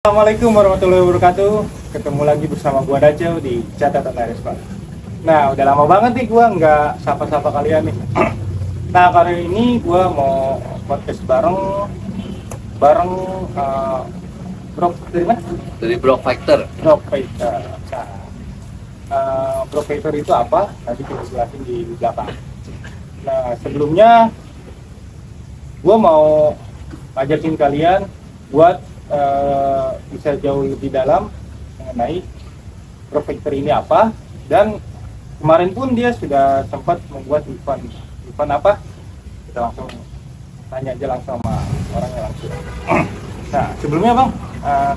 Assalamualaikum warahmatullahi wabarakatuh. Ketemu lagi bersama gua Dacel di Catatan Aerospace. Nah, udah lama banget nih gua nggak sapa-sapa kalian nih. Nah, kali ini gua mau podcast bareng Bro dari mana? Dari Block Factor. Bro Fighter. Nah, Bro Fighter itu apa? Nanti kita jelasin di belakang. Nah, sebelumnya gua mau ajakin kalian buat bisa jauh lebih dalam mengenai Bro Fighter ini apa, dan kemarin pun dia sudah sempat membuat event apa. Kita langsung tanya aja langsung sama orangnya langsung. Nah, sebelumnya Bang,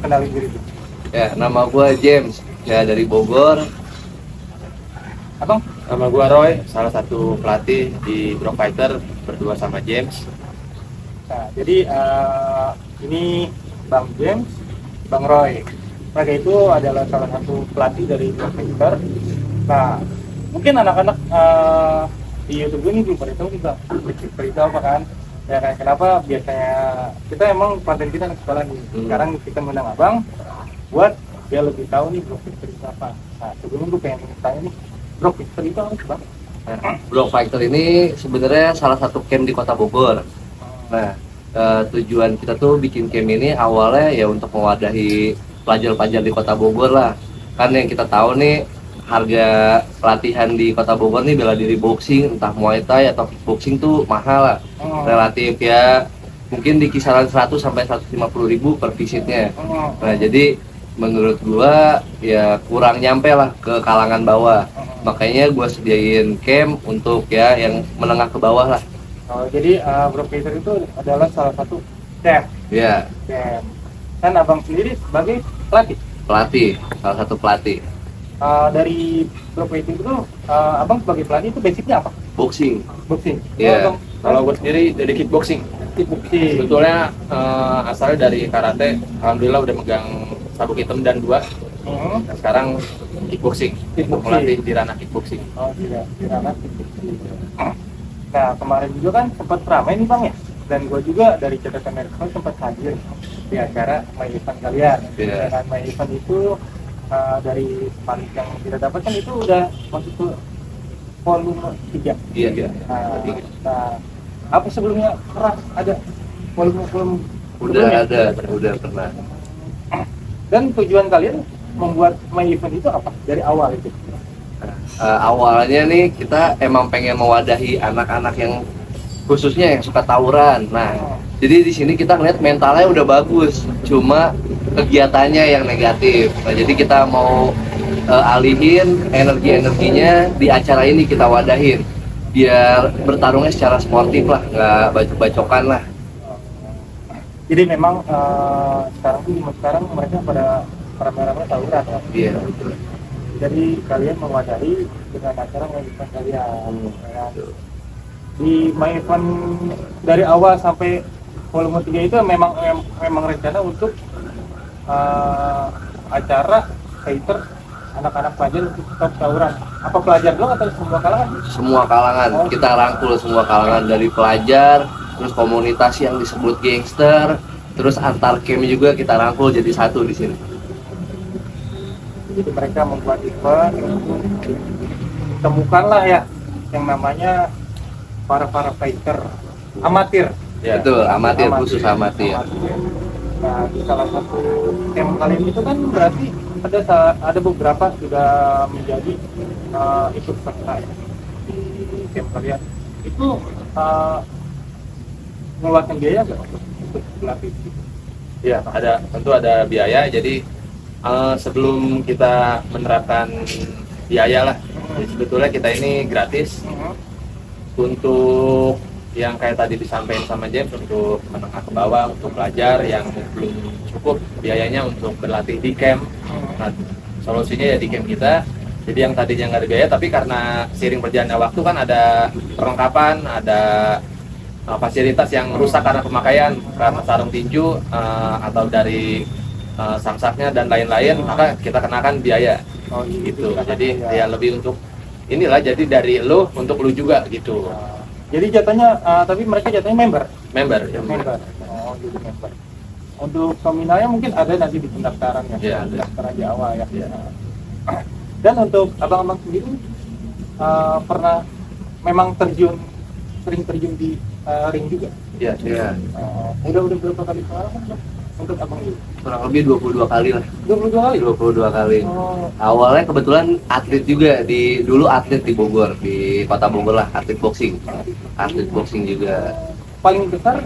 kenalin diri dulu. Ya, nama gua James. Ya, dari Bogor. Abang? Nama gua Roy, salah satu pelatih di Block Fighter berdua sama James. Nah, jadi ini Bang James, Bang Roy. Mereka itu adalah salah satu pelatih dari Bro Fighter. Nah, mungkin anak-anak di YouTube ini belum pada tahu nih Bang, Bro Fighter itu apa kan? Ya kan, kenapa biasanya kita emang pelatihan kita anak sekolah nih. Sekarang kita ngundang Abang buat dia lebih tahu nih Bro Fighter itu apa. Nah, sebelum gue pengen tanya nih, Bro Fighter itu apa sih Bang? Block Factor ini sebenarnya salah satu camp di Kota Bogor. Nah, tujuan kita tuh bikin camp ini awalnya ya untuk mewadahi pelajar-pelajar di Kota Bogor lah. Kan yang kita tahu nih, harga pelatihan di Kota Bogor nih bela diri boxing, entah Muay Thai atau kickboxing tuh mahal lah. Relatif ya, mungkin di kisaran 100 sampai 150 ribu per visitnya. Nah, jadi menurut gua ya kurang nyampe lah ke kalangan bawah. Makanya gua sediain camp untuk ya yang menengah ke bawah lah. Oh, jadi Bro Fighter itu adalah salah satu camp. Ya, Camp. Dan Abang sendiri sebagai pelatih. pelatih, salah satu pelatih Dari Bro Fighter itu, Abang sebagai pelatih itu basicnya apa? boxing. Boxing. Iya. Kalau gua sendiri dari kickboxing. Kickboxing. Sebetulnya asalnya dari karate, alhamdulillah udah megang sabuk hitam dan 2. Nah, sekarang kickboxing. Kickboxing. Melatih di ranah kickboxing. Oh iya, di ranah kickboxing. Nah, kemarin juga kan sempat ramai nih Bang ya. Dan gue juga dari Catatan Aerospace sempat hadir di acara My Event kalian. Iya. Dan My Event itu dari paling yang kita dapatkan itu udah masuk ke volume 3. Iya, iya. Nah, apa sebelumnya pernah ada volume sebelumnya? Udah pernah. Dan tujuan kalian membuat My Event itu apa dari awal itu? Awalnya nih kita emang pengen mewadahi anak-anak yang khususnya yang suka tawuran. Nah, jadi di sini kita ngeliat mentalnya udah bagus, cuma kegiatannya yang negatif. Nah, jadi kita mau alihin energi-energinya di acara ini, kita wadahin biar bertarungnya secara sportif lah, nggak bacok-bacokan lah. Jadi memang sekarang mereka pada ramai-ramai tawuran ya. Iya, betul. Jadi kalian mewadahi dengan acara My Event kalian. Ya. Di My Event dari awal sampai volume 3 itu memang rencana untuk acara fighter anak-anak pelajar untuk stop tawuran. Apa pelajar doang atau semua kalangan? Semua kalangan, kita rangkul semua kalangan dari pelajar, terus komunitas yang disebut gangster, terus antar camp juga kita rangkul jadi satu di sini. Jadi mereka membuat event untuk temukanlah ya yang namanya para fighter amatir. Ya. Betul, amatir, khusus amatir. Nah, di salah satu camp kalian itu kan berarti ada beberapa sudah menjadi ikut serta ya, di camp kalian. Itu mengeluarkan biaya nggak untuk pelatih? Ya, tentu ada biaya. Jadi sebelum kita menerapkan biaya lah, jadi sebetulnya kita ini gratis. Untuk yang kayak tadi disampaikan sama James, untuk menengah ke bawah, untuk pelajar yang belum cukup biayanya untuk berlatih di camp. Nah, solusinya ya di camp kita. Jadi yang tadinya nggak ada biaya, tapi karena seiring berjalannya waktu kan ada perlengkapan, ada fasilitas yang rusak karena pemakaian, karena sarung tinju atau dari samsaknya dan lain-lain, maka kita kenakan biaya. Gitu. Jadi ya lebih untuk inilah, jadi dari lo untuk lo juga gitu. Jadi jatuhnya tapi mereka jatuhnya member. Member. Member. Oh, jadi member. Untuk nominalnya mungkin ada nanti di pendaftaran ya, Iya, ada. pendaftaran aja awal ya. Iya. Dan untuk abang-abang sendiri pernah memang sering terjun di ring juga. Iya. Udah berapa kali pengalaman Bang? Untuk abang ini? Kurang lebih 22 kali lah. 22 kali. 22 kali. Oh, Awalnya kebetulan atlet juga dulu atlet di Bogor, di Kota Bogor lah, atlet boxing. Atlet boxing juga. paling besar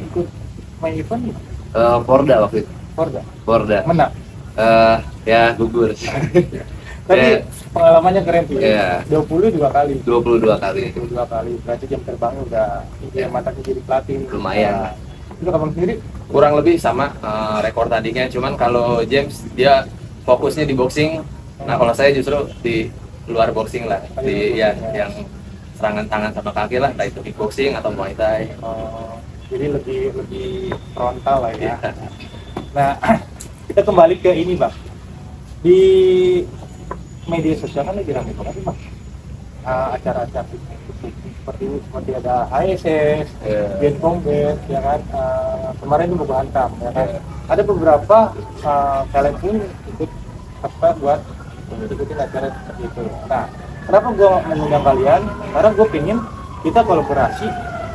ikut main event Porda waktu itu. Porda. menang. Ya gugur. Tapi Ya. pengalamannya keren sih. Iya. 22 kali. 22 kali. 22 kali. Berarti jam terbangnya udah Iya. matanya jadi pelatih. Lumayan. Nah, itu abang sendiri? Kurang lebih sama rekor tandingnya, cuman kalau James dia fokusnya di boxing. Nah, kalau saya justru di luar boxing lah, di yang serangan tangan sama kaki lah, entah itu kickboxing atau Muay Thai. Jadi lebih frontal lah ya. Iya. Nah, kita kembali ke ini Bang. Di media sosial kan lagi ramai banget Bang. Acara-acara seperti ini, seperti ada HSS, Gen Combat, ya kan. Kemarin itu Buku Hantam, ya kan. Ada beberapa talent pun ikut serta buat ikutin acara seperti itu. Nah, kenapa gue mengundang kalian? Karena gue pengen kita kolaborasi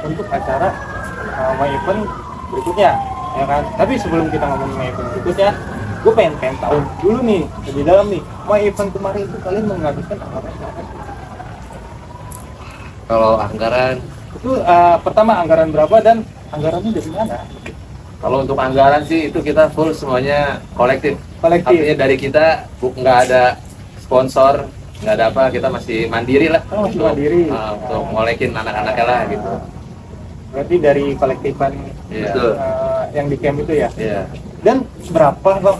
untuk acara My Event berikutnya, ya kan. Tapi sebelum kita ngomongin My Event berikutnya, gue pengen tahu dulu nih lebih dalam nih, My Event kemarin itu kalian menghabiskan anggaran berapa? Kalau anggaran Itu pertama anggaran berapa dan anggarannya dari mana? Kalau untuk anggaran sih itu kita full semuanya kolektif. Kolektif. Artinya dari kita nggak ada sponsor, nggak ada apa, kita masih mandiri lah. Oh, masih mandiri. Untuk ngolekin anak-anaknya lah gitu. Berarti dari kolektifan Iya. Betul. yang di camp itu ya. Iya. Dan berapa Bang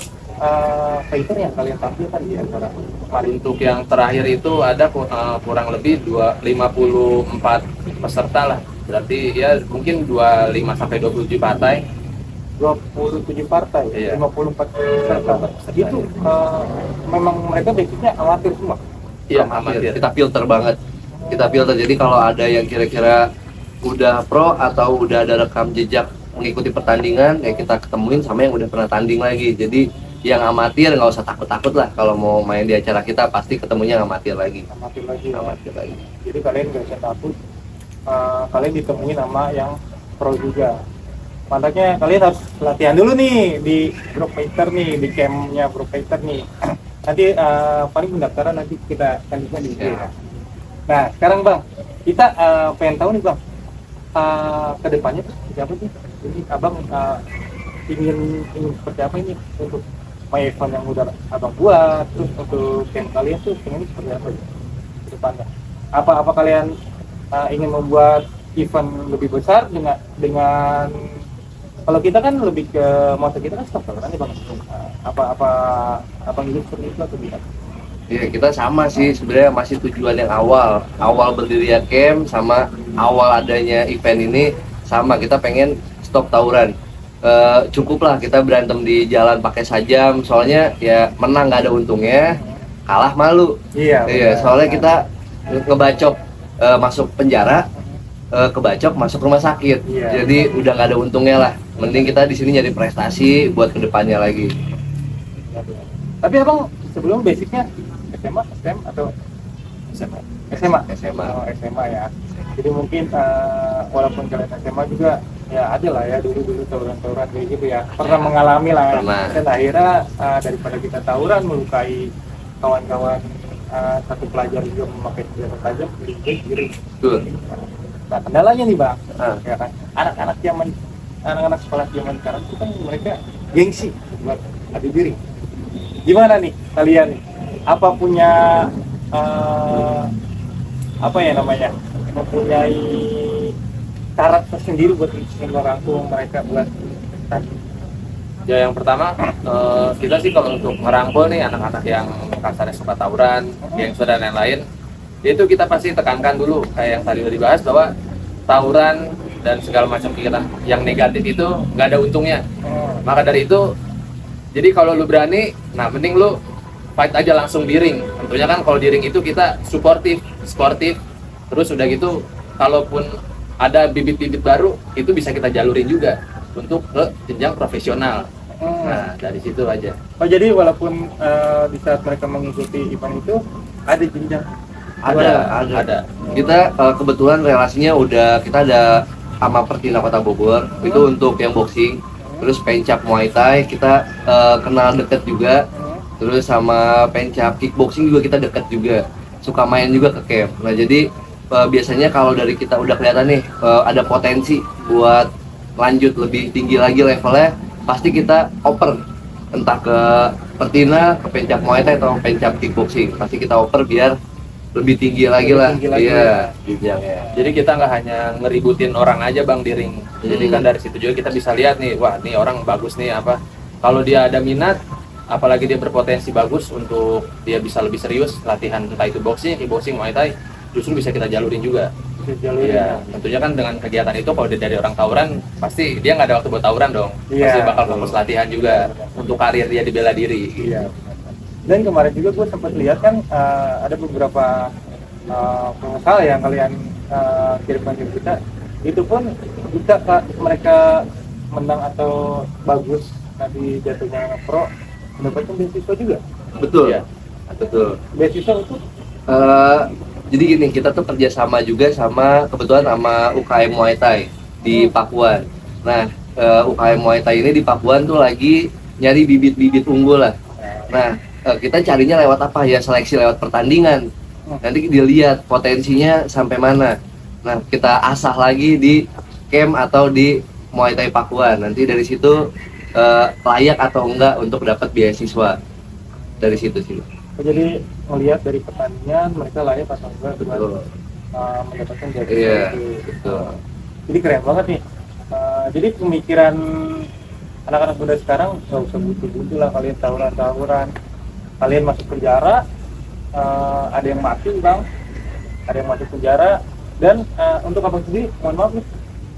fighter yang kalian tampilkan di acara kemarin? Untuk yang terakhir itu ada kurang lebih 54 peserta lah. Berarti ya mungkin 25 sampai 27 partai. 27 partai, Iya. 54 peserta. Itu memang mereka basicnya amatir semua. Iya, amatir. Kita filter banget. Kita filter. Jadi kalau ada yang kira-kira udah pro atau udah ada rekam jejak mengikuti pertandingan, ya kita ketemuin sama yang udah pernah tanding lagi. Jadi yang amatir nggak usah takut-takut lah, kalau mau main di acara kita pasti ketemunya yang amatir lagi. Amatir lagi. Ya. Amatir lagi. Jadi kalian nggak usah takut. Kalian ditemuin sama yang pro juga. Makanya kalian harus latihan dulu nih di Bro Fighter nih, di campnya Bro Fighter nih. Nanti paling pendaftaran nanti kita lanjutkan di sini. Ya. Nah sekarang Bang, kita pengen tahu nih Bang, kedepannya tuh seperti apa sih? Jadi Abang ingin seperti apa ini untuk My Event yang udah Abang buat, terus untuk camp kalian tuh pengen seperti apa ya ke depannya? Apa kalian ingin membuat event lebih besar dengan kalau kita kan lebih ke masa kita kan stop kan Bang. Apa Abang ingin seperti itu atau tidak? Iya, kita sama sih sebenarnya, masih tujuan yang awal berdirinya camp sama awal adanya event ini sama, kita pengen stop tawuran. Cukuplah kita berantem di jalan pakai sajam, soalnya ya menang nggak ada untungnya, kalah malu. Iya. Soalnya kita ngebacok masuk penjara, kebacok masuk rumah sakit. Iya. Jadi udah nggak ada untungnya lah. Mending kita di sini nyari prestasi buat kedepannya lagi. Tapi Abang sebelum basicnya SMA, STM atau SMA. SMA? SMA. Oh, SMA ya. Jadi mungkin walaupun kalian SMA juga ya ada lah ya dulu tawuran kayak gitu ya. Pernah mengalami lah. Pernah. Dan akhirnya daripada kita tawuran melukai kawan-kawan, satu pelajar juga memakai senjata tajam, diri. Betul. Nah kendalanya nih Bang, Ah. ya kan anak-anak sekolah zaman sekarang itu kan mereka gengsi buat adu diri. Gimana nih kalian? Apa punya apa ya namanya? Mempunyai cara tersendiri buat merangkul mereka buat tadi? Ya yang pertama kita sih kalau untuk merangkul nih anak-anak yang kasarnya suka tawuran, gangster dan lain-lain, itu kita pasti tekankan dulu kayak yang tadi udah dibahas bahwa tawuran dan segala macam kegiatan yang negatif itu nggak ada untungnya. Maka dari itu, jadi kalau lu berani, nah mending lu fight aja langsung di ring. Tentunya kan kalau di ring itu kita sportif, terus udah gitu kalaupun ada bibit-bibit baru itu bisa kita jalurin juga. untuk ke jenjang profesional. Nah, dari situ aja. Oh, jadi walaupun di saat mereka mengikuti event itu ada jenjang? Ada. Kita kebetulan relasinya kita ada sama Pertina Kota Bogor, itu untuk yang boxing. Terus pencap Muay Thai kita kenal deket juga. Terus sama pencap kickboxing juga kita deket juga. Suka main juga ke camp. Nah, jadi biasanya kalau dari kita udah kelihatan nih ada potensi buat lanjut lebih tinggi lagi levelnya, pasti kita oper entah ke Pertina, ke pencap Muay Thai atau pencap kickboxing. Pasti kita oper biar lebih tinggi lagi lah. Iya, jadi kita nggak hanya ngeributin orang aja bang di ring. Jadi kan dari situ juga kita bisa lihat nih, wah nih orang bagus nih apa. Kalau dia ada minat, apalagi dia berpotensi bagus untuk dia bisa lebih serius latihan entah itu boxing, kickboxing, Muay Thai, justru bisa kita jalurin juga. Iya, tentunya kan dengan kegiatan itu kalau dia dari orang tawuran, pasti dia nggak ada waktu buat tawuran dong. Pasti bakal fokus latihan juga untuk karir dia di bela diri. Iya. Dan kemarin juga gue sempat lihat kan ada beberapa pengusaha yang kalian kirimkan ke kita, itu pun jika mereka menang atau bagus nanti jatuhnya pro, mendapatkan beasiswa juga. Betul. Ya. Betul. Beasiswa itu jadi gini, kita tuh kerjasama juga kebetulan sama UKM Muay Thai di Pakuan. Nah, UKM Muay Thai ini di Pakuan tuh lagi nyari bibit-bibit unggul lah. Nah, kita carinya lewat apa ya, seleksi lewat pertandingan. Nanti dilihat potensinya sampai mana. Nah, kita asah lagi di camp atau di Muay Thai Pakuan. Nanti dari situ layak atau enggak untuk dapat beasiswa. Dari situ sih. Jadi melihat dari pertandingan mereka layak atau enggak buat mendapatkan beasiswa. Iya, betul. Jadi keren banget nih. Jadi pemikiran anak-anak muda sekarang nggak usah butuh-butuh lah kalian tawuran-tawuran. Kalian masuk penjara, ada yang mati bang, ada yang masuk penjara, dan untuk abang sendiri, mohon maaf nih,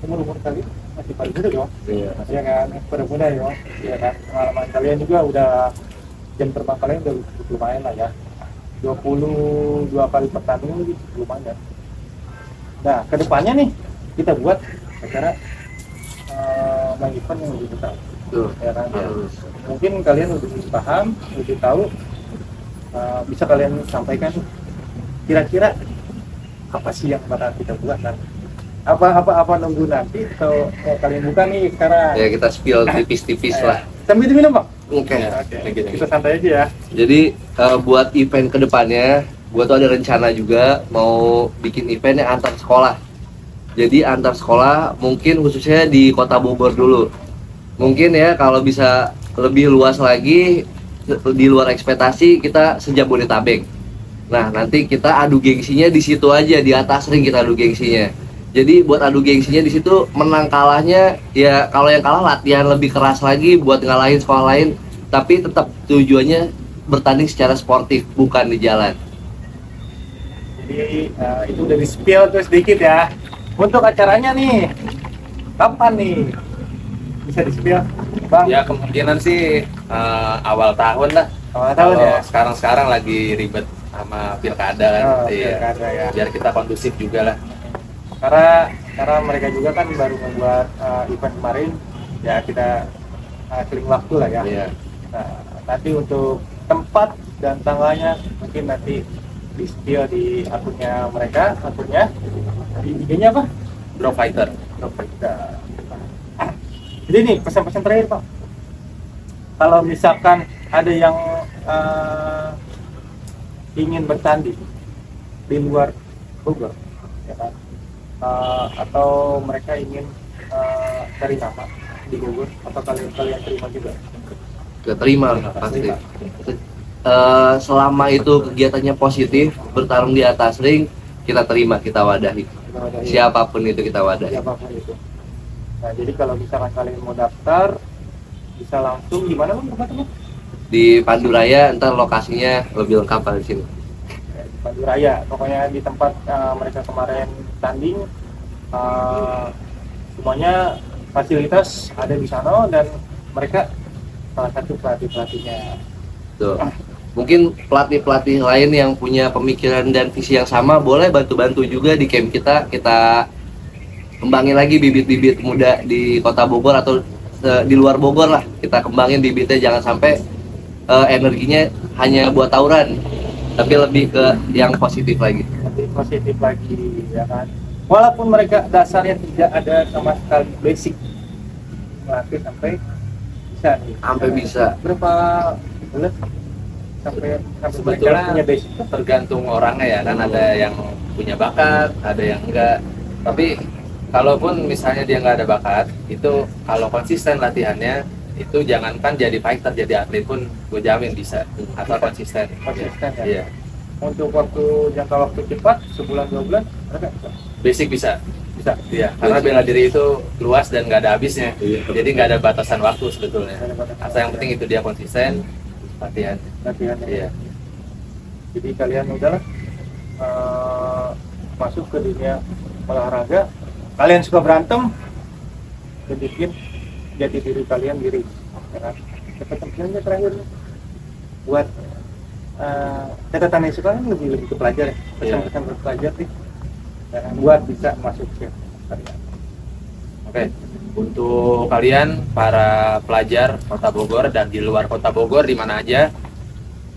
umur kalian masih paling muda dong, Iya. ya kan, pada muda ya, ya kan, pengalaman kalian juga udah, jam terbang kalian udah cukup lumayan lah ya, 22 kali pertandingan itu cukup lumayan. Nah, kedepannya nih, kita buat acara main event yang lebih besar, ya kan, ya. Mungkin kalian lebih paham, lebih tahu. Bisa kalian sampaikan kira-kira apa sih yang bakal kita buat nanti? Apa nunggu nanti atau kalian buka nih sekarang? Ya, kita spill tipis-tipis lah. Sambil diminum bang? Oke. Kita santai aja ya. Jadi buat event kedepannya, gua tuh ada rencana juga mau bikin event yang antar sekolah. Jadi antar sekolah mungkin khususnya di Kota Bogor dulu. Mungkin ya kalau bisa lebih luas lagi, di luar ekspektasi kita se-Jabodetabek. Nah, nanti kita adu gengsinya di situ aja, di atas ring kita adu gengsinya. Jadi buat adu gengsinya di situ, menang kalahnya ya kalau yang kalah latihan lebih keras lagi buat ngalahin sekolah lain, tapi tetap tujuannya bertanding secara sportif, bukan di jalan. Jadi itu udah di spill tuh sedikit ya. Untuk acaranya nih, kapan nih bisa di spill bang? Ya kemungkinan sih awal tahun lah. Awal tahun ya. Sekarang lagi ribet sama pilkada kan. Iya. Pilkada ya. Biar kita kondusif juga lah. Karena mereka juga kan baru membuat event kemarin, ya kita seling waktu lah ya. Iya. Nah, nanti untuk tempat dan tanggalnya mungkin nanti di spill di akunnya mereka, di IG-nya apa? Bro Fighter. Jadi nih pesan-pesan terakhir Pak, kalau misalkan ada yang ingin bertanding di luar Bogor, ya kan? Atau mereka ingin cari nama di Bogor, atau kalian terima juga? Keterima pasti. Selama itu kegiatannya positif, bertarung di atas ring, kita terima, kita wadahi. Siapapun itu kita wadahi. Siapapun itu. Nah, jadi kalau misalkan kalian mau daftar, bisa langsung di mana bang tempatnya? Di Panduraya, ntar lokasinya lebih lengkap di sini. Di Panduraya, pokoknya di tempat mereka kemarin tanding, semuanya fasilitas ada di sana dan mereka salah satu pelatihnya. Tuh. Mungkin pelatih-pelatih lain yang punya pemikiran dan visi yang sama boleh bantu-bantu juga di camp kita kembangin lagi bibit-bibit muda di kota Bogor atau di luar Bogor lah, kita kembangin bibitnya, jangan sampai energinya hanya buat tawuran, tapi lebih ke yang positif lagi. Lebih positif lagi, ya kan. Walaupun mereka dasarnya tidak ada sama sekali basic, melatih sampai bisa nih. Sampai bisa. Berapa bulan sampai mereka Sebetulnya punya basic tuh? tergantung orangnya ya, kan ada yang punya bakat, ada yang enggak. Tapi kalaupun misalnya dia nggak ada bakat, itu kalau konsisten latihannya, itu jangankan jadi fighter, jadi atlet pun gue jamin bisa, asal konsisten. Konsisten ya. Iya, Untuk jangka waktu cepat, sebulan 2 bulan, mereka bisa. basic bisa. Bisa. Iya, karena Basic. bela diri itu luas dan nggak ada habisnya. Iya. Jadi nggak ada batasan waktu sebetulnya. Nggak ada batasan Asal yang waktu. penting itu dia konsisten latihan. Latihannya. Iya. Jadi kalian udahlah masuk ke dunia olahraga, kalian suka berantem, dan bikin jati diri kalian diri, ya kan? Kepentingannya terakhir buat catatan yang suka kan lebih ke pelajar ya, pesan-pesan buat pelajar sih, dan buat bisa masuk ke kalian. Oke, untuk kalian para pelajar Kota Bogor dan di luar Kota Bogor di mana aja,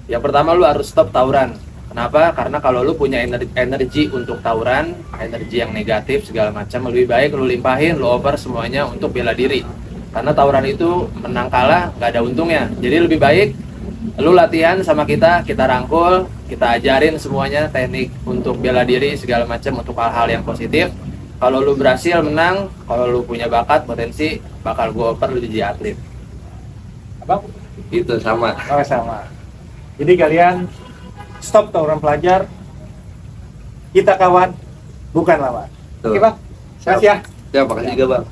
yang pertama lu harus stop tawuran. Kenapa? Karena kalau lu punya energi untuk tawuran, energi yang negatif segala macam, lebih baik lu limpahin, lu over semuanya untuk bela diri. Karena tawuran itu menang kalah nggak ada untungnya. Jadi lebih baik lu latihan sama kita rangkul, kita ajarin semuanya teknik untuk bela diri segala macam untuk hal-hal yang positif. Kalau lu berhasil menang, kalau lu punya bakat, potensi, bakal gua oper lu jadi atlet. Abang? Itu sama. Oh, sama. Jadi kalian stop tawuran pelajar, kita kawan, bukan lawan. Tuh. Oke bang, terima kasih ya. Ya, makasih juga Bang.